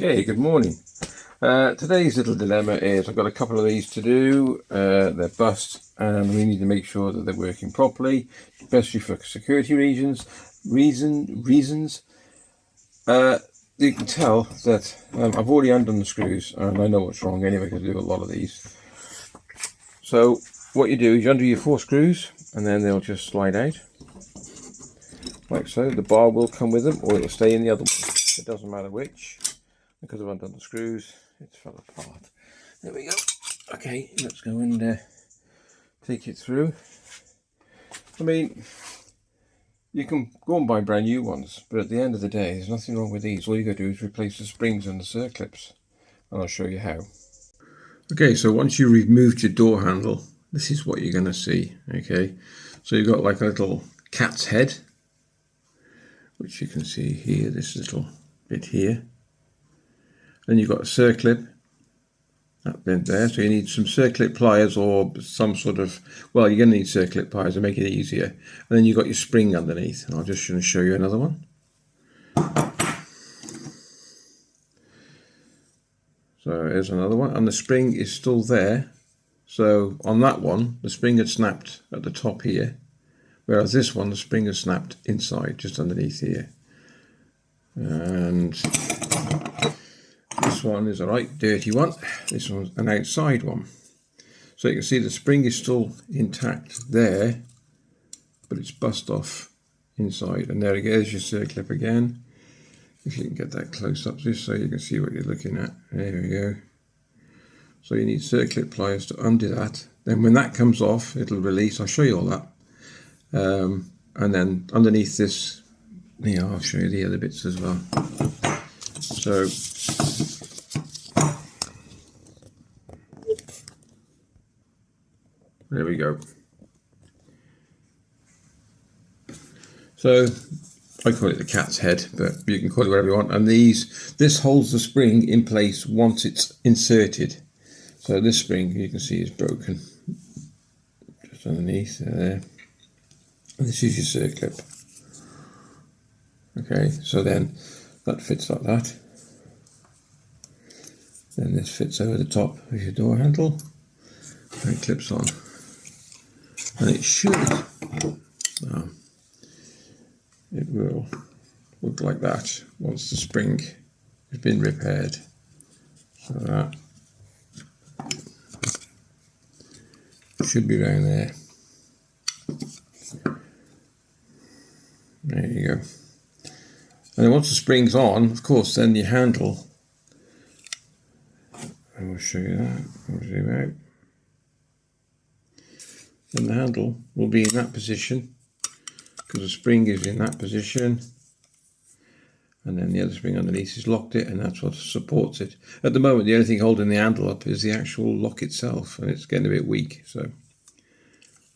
Okay, good morning. Today's little dilemma is I've got a couple of these to do. They're bust and we need to make sure that they're working properly, especially for security reasons. You can tell that I've already undone the screws and I know what's wrong anyway because I do a lot of these. So what you do is you undo your 4 screws and then they'll just slide out like so. The bar will come with them or it'll stay in the other one. It doesn't matter which. Because I've undone the screws, it's fell apart. There we go. Okay, let's go and take it through. I mean, you can go and buy brand new ones, but at the end of the day, there's nothing wrong with these. All you got to do is replace the springs and the circlips, and I'll show you how. Okay, so once you've removed your door handle, this is what you're going to see. Okay, so you've got like a little cat's head, which you can see here, this little bit here. Then you've got a circlip, that bent there, so you need some circlip pliers or some sort of, well, you're going to need circlip pliers to make it easier. And then you've got your spring underneath, and I'll just show you another one. So here's another one, and the spring is still there. So on that one, the spring had snapped at the top here, whereas this one, the spring has snapped inside, just underneath here. And this one is a right dirty one. This one's an outside one. So you can see the spring is still intact there, but it's bust off inside. And there it goes, your circlip again. If you can get that close up just so you can see what you're looking at. There we go. So you need circlip pliers to undo that. Then when that comes off, it'll release. I'll show you all that. And then underneath this, I'll show you the other bits as well. So there we go. So I call it the cat's head, but you can call it whatever you want. And this holds the spring in place once it's inserted. So this spring you can see is broken just underneath there. And this is your circlip. Okay, so then that fits like that. Then this fits over the top of your door handle and it clips on. And it should, it will look like that once the spring has been repaired. So that should be around there. There you go. And then once the spring's on, of course, then your handle, I will show you that, I'll zoom out. Then the handle will be in that position, because the spring is in that position. And then the other spring underneath has locked it, and that's what supports it. At the moment, the only thing holding the handle up is the actual lock itself, and it's getting a bit weak, so.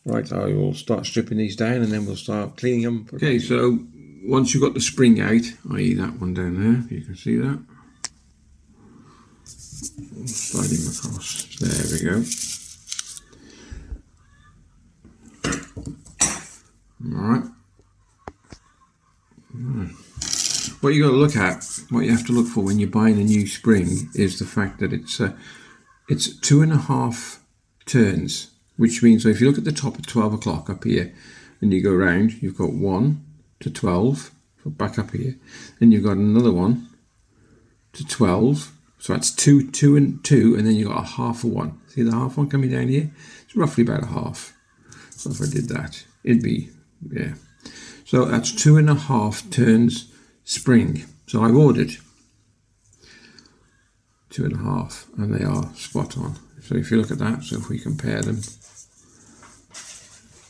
Right, I will start stripping these down, and then we'll start cleaning them. Okay, so once you've got the spring out, i.e. that one down there, you can see that. Slide him across. There we go. Alright. What you got to look at, what you have to look for when you're buying a new spring is the fact that it's 2.5 turns, which means, so if you look at the top at 12 o'clock up here and you go round, you've got 1 to 12, so back up here, then you've got another one to 12, so that's 2, 2 and 2, and then you've got a half of 1. See the half one coming down here? It's roughly about a half. So if I did that, it'd be, yeah. So that's 2.5 turns spring. So I've ordered 2.5 and they are spot on. So if you look at that, so if we compare them,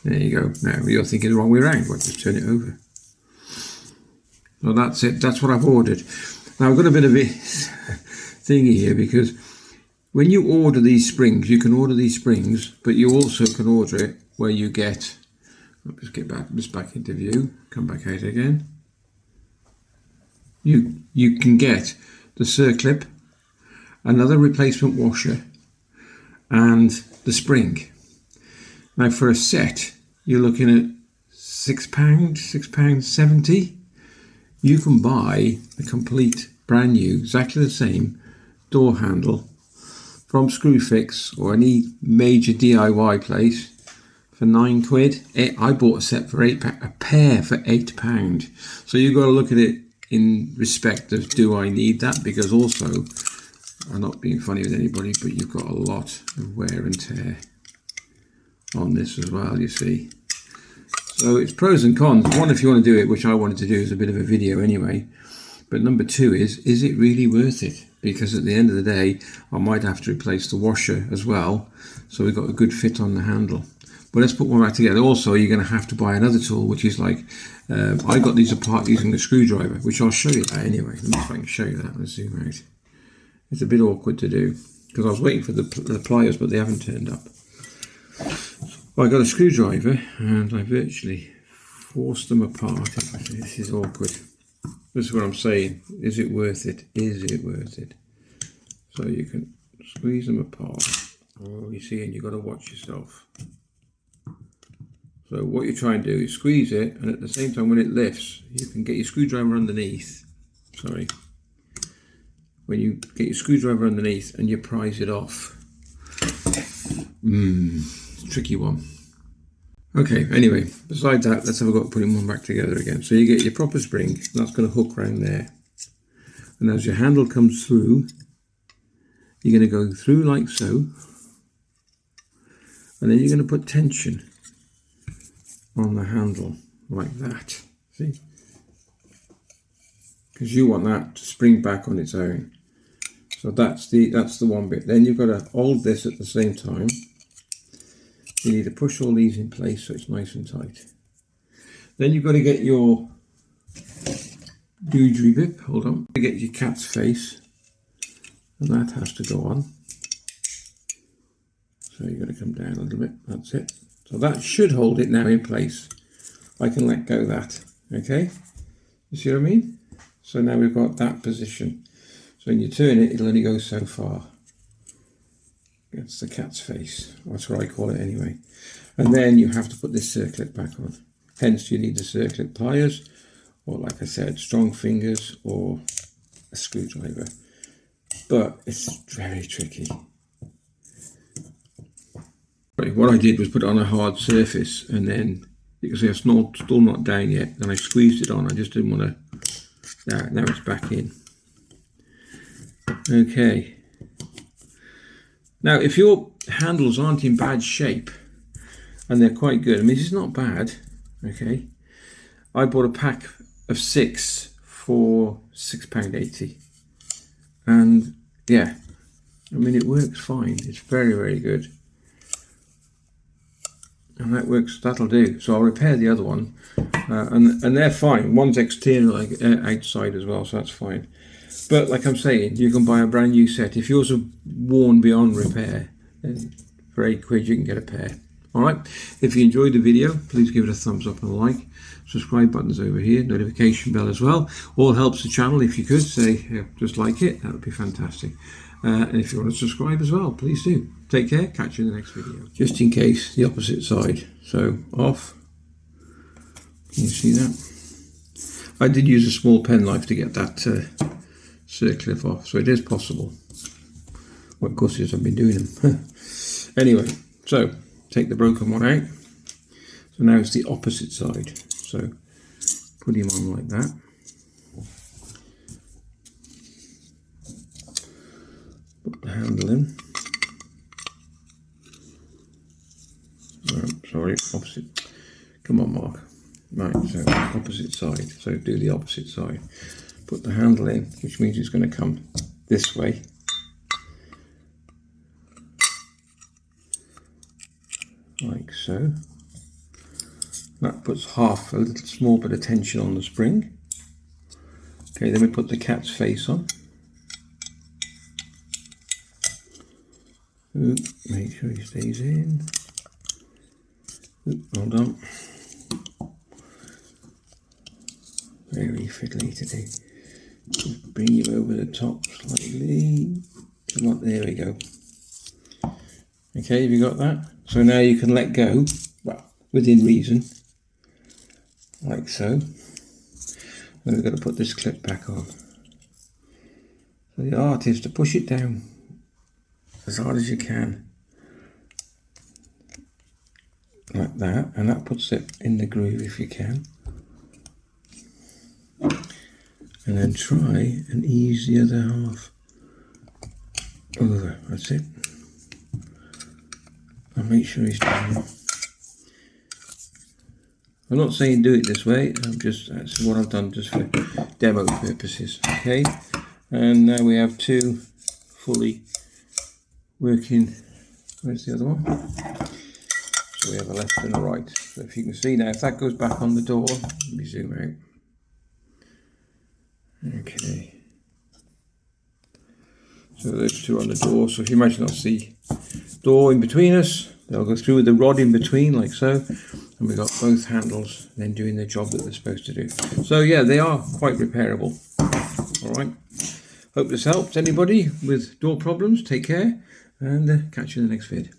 there you go. Now you're thinking the wrong way around. Well, just turn it over. So that's it. That's what I've ordered. Now I've got a bit of a thingy here because when you order these springs, you can order these springs, but you also can order it where you get, I'll just get back into view, come back out again. You can get the circlip, another replacement washer, and the spring. Now for a set, you're looking at £6, £6.70. You can buy a complete brand new, exactly the same door handle from Screwfix or any major DIY place for £9. I bought a set for a pair for £8. So you've got to look at it in respect of, do I need that? Because also, I'm not being funny with anybody, but you've got a lot of wear and tear on this as well, you see. So it's pros and cons. One, if you want to do it, which I wanted to do as a bit of a video anyway. But number two is it really worth it? Because at the end of the day, I might have to replace the washer as well. So we've got a good fit on the handle. But let's put one back together. Also, you're going to have to buy another tool, which is like, I got these apart using a screwdriver, which I'll show you that anyway. Let me see if I can show you that. Let's zoom out. It's a bit awkward to do because I was waiting for the pliers, but they haven't turned up. Well, I got a screwdriver and I virtually forced them apart. This is awkward. This is what I'm saying. Is it worth it? Is it worth it? So you can squeeze them apart. Oh, you see, and you've got to watch yourself. So what you try and do is squeeze it, and at the same time when it lifts, you can get your screwdriver underneath. Sorry. When you get your screwdriver underneath and you prise it off. Tricky one. Okay, anyway, besides that, let's have a go at putting one back together again. So you get your proper spring, that's going to hook round there. And as your handle comes through, you're going to go through like so. And then you're going to put tension on the handle like that. See? Because you want that to spring back on its own. So that's the one bit. Then you've got to hold this at the same time. You need to push all these in place so it's nice and tight. Then you've got to get your dewdrey bit, hold on, to get your cat's face, and that has to go on. So you've got to come down a little bit, that's it. So that should hold it now in place. I can let go that, okay? You see what I mean? So now we've got that position. So when you turn it, it'll only go so far. That's the cat's face. That's what I call it anyway. And then you have to put this circlip back on. Hence you need the circlip pliers, or like I said, strong fingers or a screwdriver. But it's very tricky. What I did was put it on a hard surface, and then you can see it's still not down yet. Then I squeezed it on. I just didn't want to. Now it's back in. Okay. Now, if your handles aren't in bad shape, and they're quite good, I mean, this is not bad, okay? I bought a pack of 6 for £6.80. And, yeah, I mean, it works fine. It's very, very good. And that works, that'll do. So I'll repair the other one. And they're fine. One's external, like outside as well, so that's fine. But like I'm saying, you can buy a brand new set. If yours are worn beyond repair, then for £8 you can get a pair. Alright, if you enjoyed the video, please give it a thumbs up and a like. Subscribe button's over here, notification bell as well. All helps the channel. If you could say, just like it, that would be fantastic. And if you want to subscribe as well, please do. Take care, catch you in the next video. Just in case, the opposite side. So, off. Can you see that? I did use a small pen knife to get that circlip off, so it is possible. What gusses I've been doing them. Anyway, so take the broken one out. So now it's the opposite side. So put him on like that. Put the handle in. Oh, sorry, opposite. Come on, Mark. Right, so opposite side. So do the opposite side. Put the handle in, which means it's going to come this way. Like so. That puts a little small bit of tension on the spring. Okay, then we put the cat's face on. Oop, make sure he stays in. Oop, hold on. Very fiddly today. Just bring him over the top slightly. Come on, there we go. Okay, have you got that? So now you can let go, well, within reason, like so. Then we've got to put this clip back on. So the art is to push it down as hard as you can, like that, and that puts it in the groove if you can. And then try and ease the other half over. That's it. And make sure he's down. I'm not saying do it this way, that's what I've done just for demo purposes. Okay, and now we have two fully working. Where's the other one? So we have a left and a right. So if you can see now, if that goes back on the door, let me zoom out. Okay, so those two on the door. So if you imagine that's the door in between us, they'll go through with the rod in between like so, and we've got both handles then doing the job that they're supposed to do. So yeah, they are quite repairable. Alright, hope this helps anybody with door problems. Take care, and catch you in the next vid.